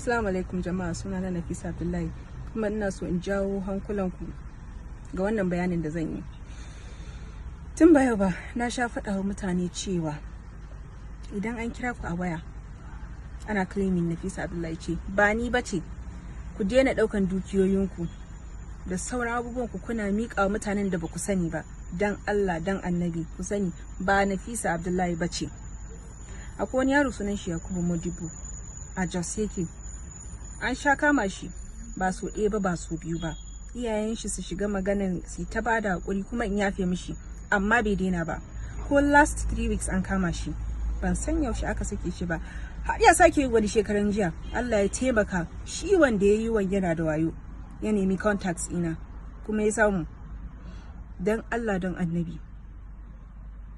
Assalamu alaikum jama'a, sunana Nafisat Abdullahi, kuma ina so in jawo hankulanku ga wannan bayanin da zan yi. Tun ba yau ba na sha faɗa wa mutane cewa idan an kira ku a waya ana claiming Nafisat Abdullahi ce, ba ni bace. Ku daina ɗaukan dukiyoyinku da sauran abubuwan ku kuna miƙa wa mutanen da ba ku sani ba. Dan Allah dan Annabi ku sani ba Nafisat Abdullahi bace. Akwai wani yaro sunan shi Yakubu Modibo a Jos yake. An sha kama shi ba so ɗaya ba ba so biyu ba. Iyayen shi su shiga maganan su ta bada hakuri kuma in yafe mishi, amma bai daina ba. Ko last 3 weeks an kama shi, ban san yaushe aka sake shi ba. Har ya sake wani shekaran jiya. Allah ya taimaka, shi wanda ya yi yana da wayo ya nemi contacts ina kuma ya samu. Dan Allah don Annabi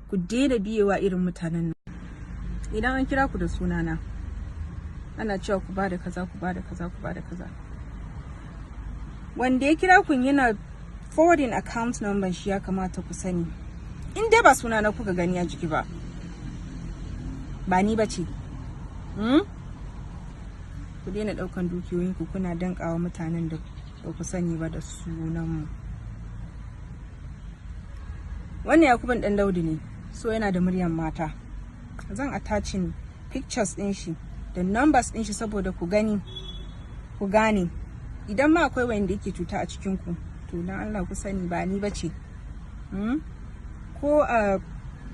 ku daina biyewa irin mutanen nan. Idan an kira ku da sunana ana cewa ku bada kaza, ku bada kaza, ku bada kaza. Wanda ya kira kun yana forwarding account number shi ya kamata ku sani. In dai ba sunana kuka gani a jiki ba, ba ni bace. Ku daina daukan dukiyoyin ku kuna dankawa mutanen da ba ku sani ba da sunan mu. Wannan Yakubun dan Daudu ne, so yana da muryar mata. Zan attaching pictures din shi da numbers din shi saboda ku gani, ku gane. Idan ma akwai wanda yake cuta a cikin ku, to dan Allah ku sani ba ni bace. Ko a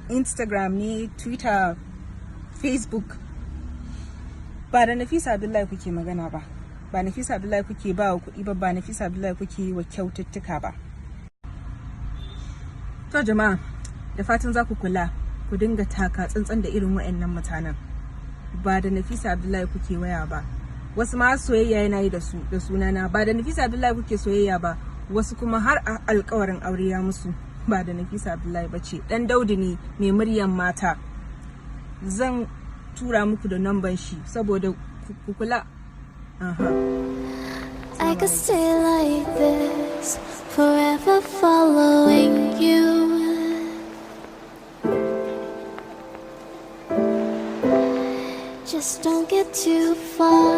Instagram ne, Twitter, Facebook, ba da Nafisat Abdullahi kuke magana ba. Ba Nafisat Abdullahi kuke ba wa kuɗi ba, ba Nafisat Abdullahi kuke wa kyaututtuka ba. To jama'a, da fatan za ku kula, ku dinga taka tsantsan da irin waɗannan mutanen. Ba da Nafisat Abdullahi kuke waya ba. Wasu ma soyayya yana yi da sunana. Ba da Nafisat Abdullahi kuke soyayya ba. Wasu kuma har alƙawarin aure ya musu. Ba da Nafisat Abdullahi bace. Dan Daudu ne mai muryan mata. Zan tura muku da number shi saboda ku kula. I could stay like this, forever following you. Just don't get too far.